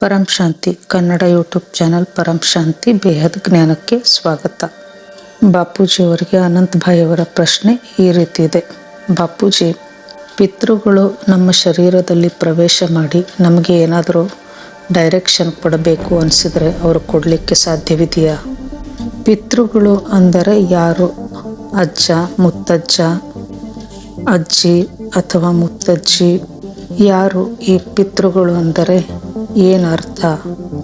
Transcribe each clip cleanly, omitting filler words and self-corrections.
ಪರಂ ಶಾಂತಿ Kannada YouTube channel ಪರಂ ಶಾಂತಿ ಬೇಹದ್ ಜ್ಞಾನಕ್ಕೆ ಸ್ವಾಗತ. ಬಾಪೂಜಿಯವರಿಗೆ ಅನಂತ್ ಭಾಯ್ ಅವರ ಪ್ರಶ್ನೆ ಈ ರೀತಿ ಇದೆ. ಬಾಪೂಜಿ, ಪಿತೃಗಳು ನಮ್ಮ ಶರೀರದಲ್ಲಿ ಪ್ರವೇಶ ಮಾಡಿ ನಮಗೆ ಏನಾದರೂ ಡೈರೆಕ್ಷನ್ ಕೊಡಬೇಕು ಅನಿಸಿದರೆ ಅವರು ಕೊಡಲಿಕ್ಕೆ ಸಾಧ್ಯವಿದೆಯಾ? ಪಿತೃಗಳು ಅಂದರೆ ಯಾರು? ಅಜ್ಜ, ಮುತ್ತಜ್ಜ, ಅಜ್ಜಿ ಅಥವಾ ಮುತ್ತಜ್ಜಿ ಯಾರು? ಈ ಪಿತೃಗಳು ಅಂದರೆ ಏನರ್ಥ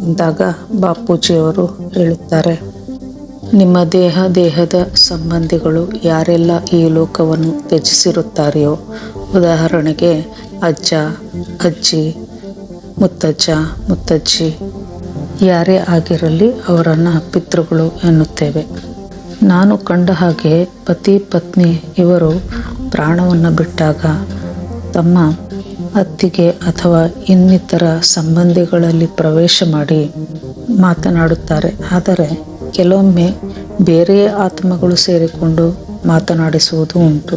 ಎಂದಾಗ ಬಾಪೂಜಿಯವರು ಹೇಳುತ್ತಾರೆ, ನಿಮ್ಮ ದೇಹದ ಸಂಬಂಧಿಗಳು ಯಾರೆಲ್ಲ ಈ ಲೋಕವನ್ನು ತ್ಯಜಿಸಿರುತ್ತಾರೆಯೋ, ಉದಾಹರಣೆಗೆ ಅಜ್ಜ, ಅಜ್ಜಿ, ಮುತ್ತಜ್ಜ, ಮುತ್ತಜ್ಜಿ ಯಾರೇ ಆಗಿರಲಿ ಅವರನ್ನು ಪಿತೃಗಳು ಎನ್ನುತ್ತೇವೆ. ನಾನು ಕಂಡ ಹಾಗೆ ಪತಿ ಪತ್ನಿ ಇವರು ಪ್ರಾಣವನ್ನು ಬಿಟ್ಟಾಗ ತಮ್ಮ ಅತ್ತಿಗೆ ಅಥವಾ ಇನ್ನಿತರ ಸಂಬಂಧಿಗಳಲ್ಲಿ ಪ್ರವೇಶ ಮಾಡಿ ಮಾತನಾಡುತ್ತಾರೆ. ಆದರೆ ಕೆಲವೊಮ್ಮೆ ಬೇರೆಯೇ ಆತ್ಮಗಳು ಸೇರಿಕೊಂಡು ಮಾತನಾಡಿಸುವುದು ಉಂಟು.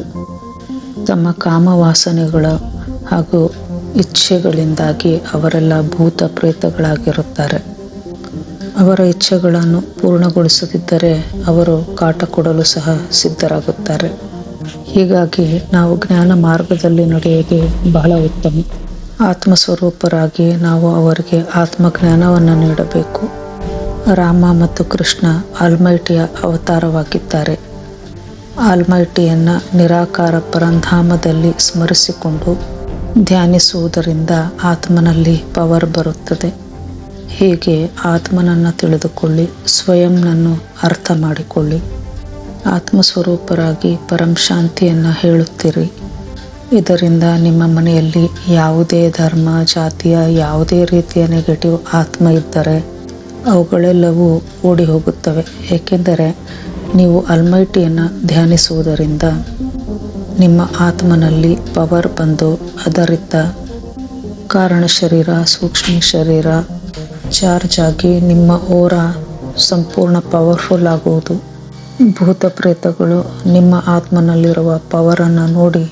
ತಮ್ಮ ಕಾಮವಾಸನೆಗಳ ಹಾಗೂ ಇಚ್ಛೆಗಳಿಂದಾಗಿ ಅವರೆಲ್ಲ ಭೂತ ಪ್ರೇತಗಳಾಗಿರುತ್ತಾರೆ. ಅವರ ಇಚ್ಛೆಗಳನ್ನು ಪೂರ್ಣಗೊಳಿಸದಿದ್ದರೆ ಅವರು ಕಾಟ ಕೊಡಲು ಸಹ ಸಿದ್ಧರಾಗುತ್ತಾರೆ. ಹೀಗಾಗಿ ನಾವು ಜ್ಞಾನ ಮಾರ್ಗದಲ್ಲಿ ನಡೆಯುವುದು ಬಹಳ ಉತ್ತಮ. ಆತ್ಮಸ್ವರೂಪರಾಗಿ ನಾವು ಅವರಿಗೆ ಆತ್ಮಜ್ಞಾನವನ್ನು ನೀಡಬೇಕು. ರಾಮ ಮತ್ತು ಕೃಷ್ಣ ಆಲ್ಮೈಟಿಯ ಅವತಾರವಾಗಿದ್ದಾರೆ. ಆಲ್ಮೈಟಿಯನ್ನು ನಿರಾಕಾರ ಪರಂಧಾಮದಲ್ಲಿ ಸ್ಮರಿಸಿಕೊಂಡು ಧ್ಯಾನಿಸುವುದರಿಂದ ಆತ್ಮನಲ್ಲಿ ಪವರ್ ಬರುತ್ತದೆ. ಹೀಗೆ ಆತ್ಮನನ್ನು ತಿಳಿದುಕೊಳ್ಳಿ, ಸ್ವಯಂನನ್ನು ಅರ್ಥ ಮಾಡಿಕೊಳ್ಳಿ. ಆತ್ಮಸ್ವರೂಪರಾಗಿ ಪರಂ ಶಾಂತಿಯನ್ನು ಹೇಳುತ್ತೀರಿ. ಇದರಿಂದ ನಿಮ್ಮ ಮನೆಯಲ್ಲಿ ಯಾವುದೇ ಧರ್ಮ ಜಾತಿಯ ಯಾವುದೇ ರೀತಿಯ ನೆಗೆಟಿವ್ ಆತ್ಮ ಇದ್ದರೆ ಅವುಗಳೆಲ್ಲವೂ ಓಡಿ ಹೋಗುತ್ತವೆ. ಏಕೆಂದರೆ ನೀವು ಆಲ್ಮೈಟಿಯನ್ನು ಧ್ಯಾನಿಸುವುದರಿಂದ ನಿಮ್ಮ ಆತ್ಮನಲ್ಲಿ ಪವರ್ ಬಂದು ಅದರಿಂದ ಕಾರಣ ಶರೀರ, ಸೂಕ್ಷ್ಮ ಶರೀರ ಚಾರ್ಜ್ ಆಗಿ ನಿಮ್ಮ ಓರಾ ಸಂಪೂರ್ಣ ಪವರ್ಫುಲ್ ಆಗುವುದು. ಭೂತ ಪ್ರೇತಗಳು ನಿಮ್ಮ ಆತ್ಮನಲ್ಲಿರುವ ಪವರನ್ನು ನೋಡಿ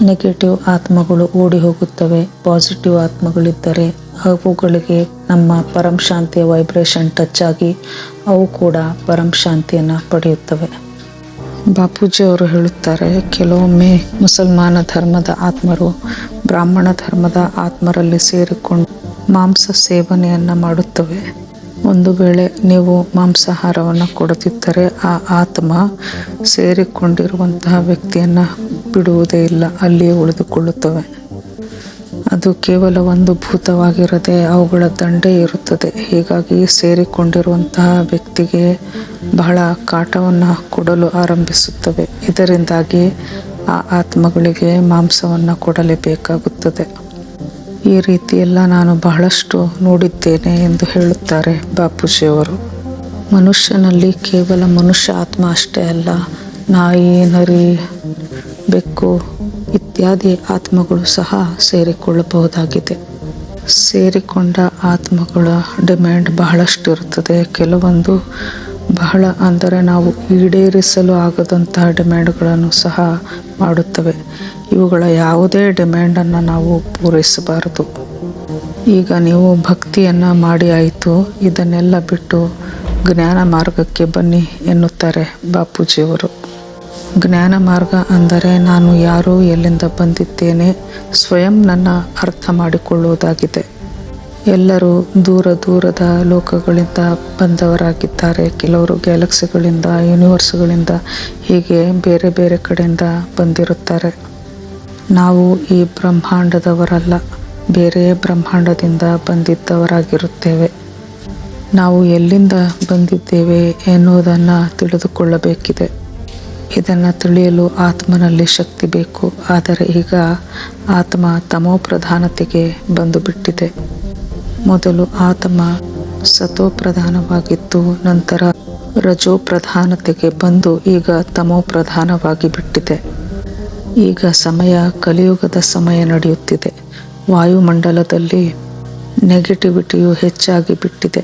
ನೆಗೆಟಿವ್ ಆತ್ಮಗಳು ಓಡಿ ಹೋಗುತ್ತವೆ. ಪಾಸಿಟಿವ್ ಆತ್ಮಗಳಿದ್ದರೆ ಅವುಗಳಿಗೆ ನಮ್ಮ ಪರಂ ಶಾಂತಿಯ ವೈಬ್ರೇಷನ್ ಟಚ್ ಆಗಿ ಅವು ಕೂಡ ಪರಂ ಶಾಂತಿಯನ್ನು ಪಡೆಯುತ್ತವೆ. ಬಾಪೂಜಿಯವರು ಹೇಳುತ್ತಾರೆ, ಕೆಲವೊಮ್ಮೆ ಮುಸಲ್ಮಾನ ಧರ್ಮದ ಆತ್ಮರು ಬ್ರಾಹ್ಮಣ ಧರ್ಮದ ಆತ್ಮರಲ್ಲಿ ಸೇರಿಕೊಂಡು ಮಾಂಸ ಸೇವನೆಯನ್ನು ಮಾಡುತ್ತವೆ. ಒಂದು ವೇಳೆ ನೀವು ಮಾಂಸಾಹಾರವನ್ನು ಕೊಡದಿದ್ದರೆ ಆ ಆತ್ಮ ಸೇರಿಕೊಂಡಿರುವಂತಹ ವ್ಯಕ್ತಿಯನ್ನು ಬಿಡುವುದೇ ಇಲ್ಲ, ಅಲ್ಲಿಯೇ ಉಳಿದುಕೊಳ್ಳುತ್ತವೆ. ಅದು ಕೇವಲ ಒಂದು ಭೂತವಾಗಿರದೆ ಅವುಗಳ ದಂಡೇ ಇರುತ್ತದೆ. ಹೀಗಾಗಿ ಸೇರಿಕೊಂಡಿರುವಂತಹ ವ್ಯಕ್ತಿಗೆ ಬಹಳ ಕಾಟವನ್ನು ಕೊಡಲು ಆರಂಭಿಸುತ್ತವೆ. ಇದರಿಂದಾಗಿ ಆ ಆತ್ಮಗಳಿಗೆ ಮಾಂಸವನ್ನು ಕೊಡಲೇಬೇಕಾಗುತ್ತದೆ. ಈ ರೀತಿಯೆಲ್ಲ ನಾನು ಬಹಳಷ್ಟು ನೋಡಿದ್ದೇನೆ ಎಂದು ಹೇಳುತ್ತಾರೆ ಬಾಪೂಜಿಯವರು. ಮನುಷ್ಯನಲ್ಲಿ ಕೇವಲ ಮನುಷ್ಯ ಆತ್ಮ ಅಷ್ಟೇ ಅಲ್ಲ, ನಾಯಿ, ನರಿ, ಬೆಕ್ಕು ಇತ್ಯಾದಿ ಆತ್ಮಗಳು ಸಹ ಸೇರಿಕೊಳ್ಳಬಹುದಾಗಿದೆ. ಸೇರಿಕೊಂಡ ಆತ್ಮಗಳ ಡಿಮ್ಯಾಂಡ್ ಬಹಳಷ್ಟು ಇರುತ್ತದೆ. ಕೆಲವೊಂದು ಬಹಳ ಅಂದರೆ ನಾವು ಈಡೇರಿಸಲು ಆಗದಂತಹ ಡಿಮ್ಯಾಂಡ್ಗಳನ್ನು ಸಹ ಮಾಡುತ್ತವೆ. ಇವುಗಳ ಯಾವುದೇ ಡಿಮ್ಯಾಂಡನ್ನು ನಾವು ಪೂರೈಸಬಾರದು. ಈಗ ನೀವು ಭಕ್ತಿಯನ್ನು ಮಾಡಿ ಆಯಿತು, ಇದನ್ನೆಲ್ಲ ಬಿಟ್ಟು ಜ್ಞಾನ ಮಾರ್ಗಕ್ಕೆ ಬನ್ನಿ ಎನ್ನುತ್ತಾರೆ ಬಾಪೂಜಿಯವರು. ಜ್ಞಾನ ಮಾರ್ಗ ಅಂದರೆ ನಾನು ಯಾರು, ಎಲ್ಲಿಂದ ಬಂದಿದ್ದೇನೆ, ಸ್ವಯಂ ನನ್ನ ಅರ್ಥ ಮಾಡಿಕೊಳ್ಳುವುದಾಗಿದೆ. ಎಲ್ಲರೂ ದೂರದ ಲೋಕಗಳಿಂದ ಬಂದವರಾಗಿದ್ದಾರೆ. ಕೆಲವರು ಗ್ಯಾಲಕ್ಸಿಗಳಿಂದ, ಯೂನಿವರ್ಸ್ಗಳಿಂದ, ಹೀಗೆ ಬೇರೆ ಬೇರೆ ಕಡೆಯಿಂದ ಬಂದಿರುತ್ತಾರೆ. ನಾವು ಈ ಬ್ರಹ್ಮಾಂಡದವರಲ್ಲ, ಬೇರೆ ಬ್ರಹ್ಮಾಂಡದಿಂದ ಬಂದಿದ್ದವರಾಗಿರುತ್ತೇವೆ. ನಾವು ಎಲ್ಲಿಂದ ಬಂದಿದ್ದೇವೆ ಎನ್ನುವುದನ್ನು ತಿಳಿದುಕೊಳ್ಳಬೇಕಿದೆ. ಇದನ್ನು ತಿಳಿಯಲು ಆತ್ಮನಲ್ಲಿ ಶಕ್ತಿ ಬೇಕು. ಆದರೆ ಈಗ ಆತ್ಮ ತಮೋ ಪ್ರಧಾನತೆಗೆ ಬಂದು ಬಿಟ್ಟಿದೆ. ಮೊದಲು ಆತ್ಮ ಸತೋ ಪ್ರಧಾನವಾಗಿತ್ತು, ನಂತರ ರಜೋ ಪ್ರಧಾನತೆಗೆ ಬಂದು ಈಗ ತಮೋ ಪ್ರಧಾನವಾಗಿ ಬಿಟ್ಟಿದೆ. ಈಗ ಸಮಯ ಕಲಿಯುಗದ ಸಮಯ ನಡೆಯುತ್ತಿದೆ. ವಾಯುಮಂಡಲದಲ್ಲಿ ನೆಗೆಟಿವಿಟಿಯು ಹೆಚ್ಚಾಗಿ ಬಿಟ್ಟಿದೆ.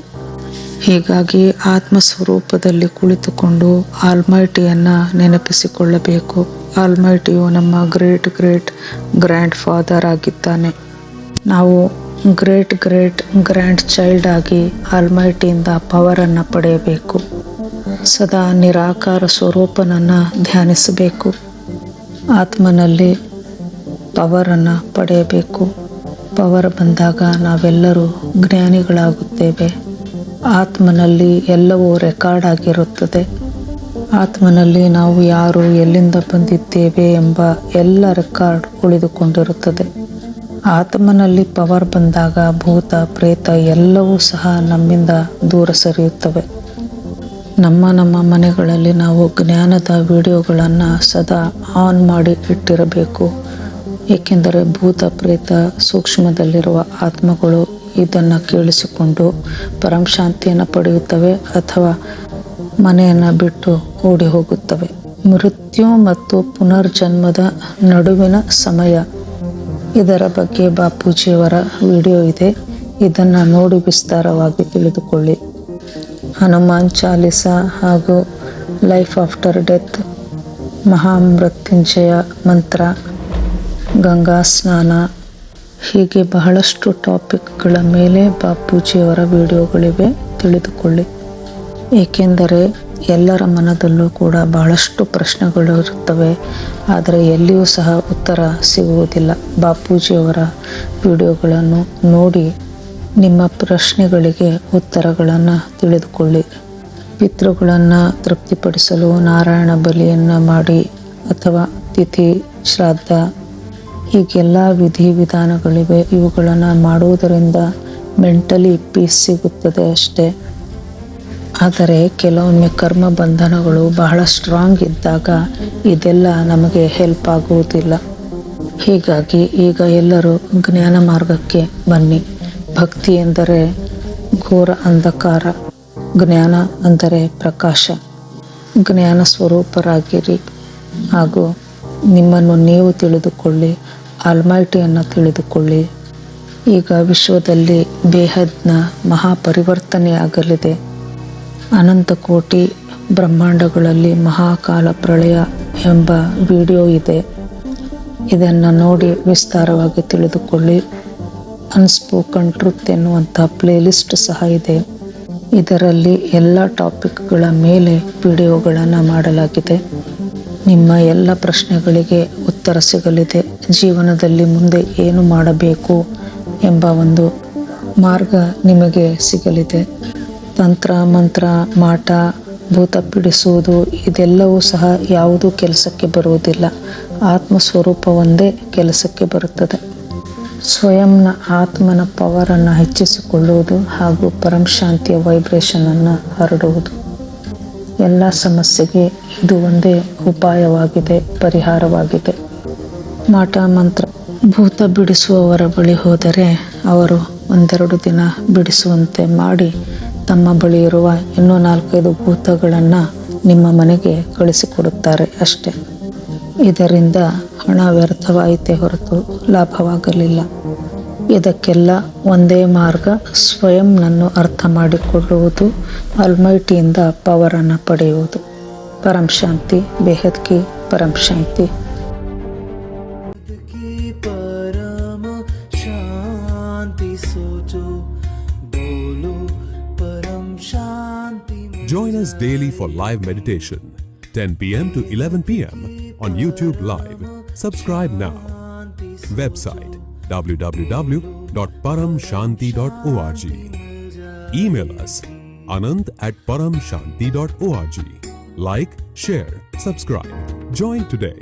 ಹೀಗಾಗಿ ಆತ್ಮಸ್ವರೂಪದಲ್ಲಿ ಕುಳಿತುಕೊಂಡು ಆಲ್ಮೈಟಿಯನ್ನು ನೆನಪಿಸಿಕೊಳ್ಳಬೇಕು. ಆಲ್ಮೈಟಿಯು ನಮ್ಮ ಗ್ರೇಟ್ ಗ್ರ್ಯಾಂಡ್ ಫಾದರ್ ಆಗಿದ್ದಾನೆ. ನಾವು ಗ್ರೇಟ್ ಗ್ರ್ಯಾಂಡ್ ಚೈಲ್ಡ್ ಆಗಿ ಆಲ್ಮೈಟಿಯಿಂದ ಪವರನ್ನು ಪಡೆಯಬೇಕು. ಸದಾ ನಿರಾಕಾರ ಸ್ವರೂಪನನ್ನು ಧ್ಯಾನಿಸಬೇಕು. ಆತ್ಮನಲ್ಲಿ ಪವರನ್ನು ಪಡೆಯಬೇಕು. ಪವರ್ ಬಂದಾಗ ನಾವೆಲ್ಲರೂ ಜ್ಞಾನಿಗಳಾಗುತ್ತೇವೆ. ಆತ್ಮನಲ್ಲಿ ಎಲ್ಲವೂ ರೆಕಾರ್ಡ್ ಆಗಿರುತ್ತದೆ. ಆತ್ಮನಲ್ಲಿ ನಾವು ಯಾರು, ಎಲ್ಲಿಂದ ಬಂದಿದ್ದೇವೆ ಎಂಬ ಎಲ್ಲ ರೆಕಾರ್ಡ್ ಉಳಿದುಕೊಂಡಿರುತ್ತದೆ. ಆತ್ಮನಲ್ಲಿ ಪವರ್ ಬಂದಾಗ ಭೂತ ಪ್ರೇತ ಎಲ್ಲವೂ ಸಹ ನಮ್ಮಿಂದ ದೂರ ಸರಿಯುತ್ತವೆ. ನಮ್ಮ ಮನೆಗಳಲ್ಲಿ ನಾವು ಜ್ಞಾನದ ವಿಡಿಯೋಗಳನ್ನು ಸದಾ ಆನ್ ಮಾಡಿ ಇಟ್ಟಿರಬೇಕು. ಏಕೆಂದರೆ ಭೂತ ಪ್ರೇತ ಸೂಕ್ಷ್ಮದಲ್ಲಿರುವ ಆತ್ಮಗಳು ಇದನ್ನು ಕೇಳಿಸಿಕೊಂಡು ಪರಂ ಶಾಂತಿಯನ್ನು ಪಡೆಯುತ್ತವೆ ಅಥವಾ ಮನೆಯನ್ನು ಬಿಟ್ಟು ಓಡಿ ಹೋಗುತ್ತವೆ. ಮೃತ್ಯು ಮತ್ತು ಪುನರ್ಜನ್ಮದ ನಡುವಿನ ಸಮಯ, ಇದರ ಬಗ್ಗೆ ಬಾಪೂಜಿಯವರ ವಿಡಿಯೋ ಇದೆ. ಇದನ್ನು ನೋಡಿ ವಿಸ್ತಾರವಾಗಿ ತಿಳಿದುಕೊಳ್ಳಿ. ಹನುಮಾನ್ ಚಾಲಿಸ ಹಾಗೂ ಲೈಫ್ ಆಫ್ಟರ್ ಡೆತ್, ಮಹಾಮೃತ್ಯುಂಜಯ ಮಂತ್ರ, ಗಂಗಾ ಸ್ನಾನ, ಹೀಗೆ ಬಹಳಷ್ಟು ಟಾಪಿಕ್ಗಳ ಮೇಲೆ ಬಾಪೂಜಿಯವರ ವಿಡಿಯೋಗಳಿವೆ, ತಿಳಿದುಕೊಳ್ಳಿ. ಏಕೆಂದರೆ ಎಲ್ಲರ ಮನದಲ್ಲೂ ಕೂಡ ಬಹಳಷ್ಟು ಪ್ರಶ್ನೆಗಳು ಇರುತ್ತವೆ, ಆದರೆ ಎಲ್ಲಿಯೂ ಸಹ ಉತ್ತರ ಸಿಗುವುದಿಲ್ಲ. ಬಾಪೂಜಿಯವರ ವಿಡಿಯೋಗಳನ್ನು ನೋಡಿ ನಿಮ್ಮ ಪ್ರಶ್ನೆಗಳಿಗೆ ಉತ್ತರಗಳನ್ನು ತಿಳಿದುಕೊಳ್ಳಿ. ಪಿತೃಗಳನ್ನು ತೃಪ್ತಿಪಡಿಸಲು ನಾರಾಯಣ ಬಲಿಯನ್ನು ಮಾಡಿ ಅಥವಾ ತಿಥಿ ಶ್ರಾದ್ದ, ಹೀಗೆಲ್ಲ ವಿಧಿವಿಧಾನಗಳಿವೆ. ಇವುಗಳನ್ನು ಮಾಡುವುದರಿಂದ ಮೆಂಟಲಿ ಪೀಸ್ ಸಿಗುತ್ತದೆ ಅಷ್ಟೇ. ಆದರೆ ಕೆಲವೊಮ್ಮೆ ಕರ್ಮ ಬಂಧನಗಳು ಬಹಳ ಸ್ಟ್ರಾಂಗ್ ಇದ್ದಾಗ ಇದೆಲ್ಲ ನಮಗೆ ಹೆಲ್ಪ್ ಆಗುವುದಿಲ್ಲ. ಹೀಗಾಗಿ ಈಗ ಎಲ್ಲರೂ ಜ್ಞಾನ ಮಾರ್ಗಕ್ಕೆ ಬನ್ನಿ. ಭಕ್ತಿ ಎಂದರೆ ಘೋರ ಅಂಧಕಾರ, ಜ್ಞಾನ ಅಂದರೆ ಪ್ರಕಾಶ. ಜ್ಞಾನ ಸ್ವರೂಪರಾಗಿರಿ ಹಾಗೂ ನಿಮ್ಮನ್ನು ನೀವು ತಿಳಿದುಕೊಳ್ಳಿ, ಆಲ್ಮೈಟಿಯನ್ನು ತಿಳಿದುಕೊಳ್ಳಿ. ಈಗ ವಿಶ್ವದಲ್ಲಿ ಬೇಹದ್ನ ಮಹಾಪರಿವರ್ತನೆಯಾಗಲಿದೆ. ಅನಂತ ಕೋಟಿ ಬ್ರಹ್ಮಾಂಡಗಳಲ್ಲಿ ಮಹಾಕಾಲ ಪ್ರಳಯ ಎಂಬ ವಿಡಿಯೋ ಇದೆ. ಇದನ್ನು ನೋಡಿ ವಿಸ್ತಾರವಾಗಿ ತಿಳಿದುಕೊಳ್ಳಿ. ಅನ್ಸ್ಪೋಕನ್ ಟ್ರುತ್ ಎನ್ನುವಂಥ ಪ್ಲೇಲಿಸ್ಟ್ ಸಹ ಇದೆ. ಇದರಲ್ಲಿ ಎಲ್ಲ ಟಾಪಿಕ್ಗಳ ಮೇಲೆ ವಿಡಿಯೋಗಳನ್ನು ಮಾಡಲಾಗಿದೆ. ನಿಮ್ಮ ಎಲ್ಲ ಪ್ರಶ್ನೆಗಳಿಗೆ ಉತ್ತರ ಸಿಗಲಿದೆ. ಜೀವನದಲ್ಲಿ ಮುಂದೆ ಏನು ಮಾಡಬೇಕು ಎಂಬ ಒಂದು ಮಾರ್ಗ ನಿಮಗೆ ಸಿಗಲಿದೆ. ತಂತ್ರ ಮಂತ್ರ ಮಾಟ ಭೂತ ಬಿಡಿಸುವುದು ಇದೆಲ್ಲವೂ ಸಹ ಯಾವುದೂ ಕೆಲಸಕ್ಕೆ ಬರುವುದಿಲ್ಲ. ಆತ್ಮಸ್ವರೂಪ ಒಂದೇ ಕೆಲಸಕ್ಕೆ ಬರುತ್ತದೆ. ಸ್ವಯಂನ ಆತ್ಮನ ಪವರನ್ನು ಹೆಚ್ಚಿಸಿಕೊಳ್ಳುವುದು ಹಾಗೂ ಪರಂ ಶಾಂತಿಯ ವೈಬ್ರೇಷನನ್ನು ಹರಡುವುದು. ಎಲ್ಲ ಸಮಸ್ಯೆಗೆ ಇದು ಒಂದೇ ಉಪಾಯವಾಗಿದೆ, ಪರಿಹಾರವಾಗಿದೆ. ಮಾಟ ಮಂತ್ರ ಭೂತ ಬಿಡಿಸುವವರ ಬಳಿ ಹೋದರೆ ಅವರು ಒಂದೆರಡು ದಿನ ಬಿಡಿಸುವಂತೆ ಮಾಡಿ ತಮ್ಮ ಬಳಿ ಇರುವ ಇನ್ನೂ 4-5 ಭೂತಗಳನ್ನು ನಿಮ್ಮ ಮನೆಗೆ ಕಳಿಸಿಕೊಡುತ್ತಾರೆ ಅಷ್ಟೆ. ಇದರಿಂದ ಹಣ ವ್ಯರ್ಥವಾಯಿತೇ ಹೊರತು ಲಾಭವಾಗಲಿಲ್ಲ. ಇದಕ್ಕೆಲ್ಲ ಒಂದೇ ಮಾರ್ಗ, ಸ್ವಯಂನನ್ನು ಅರ್ಥ ಮಾಡಿಕೊಳ್ಳುವುದು, ಆಲ್ಮೈಟಿಯಿಂದ ಪವರನ್ನು ಪಡೆಯುವುದು. ಪರಂ ಶಾಂತಿ, ಬೇಹದ್ ಕಿ ಪರಂ ಶಾಂತಿ. Join us daily for live meditation, 10 p.m. to 11 p.m. on YouTube Live. Subscribe now. Website www.paramshanti.org. Email us anant@paramshanti.org. Like, share, subscribe. Join today.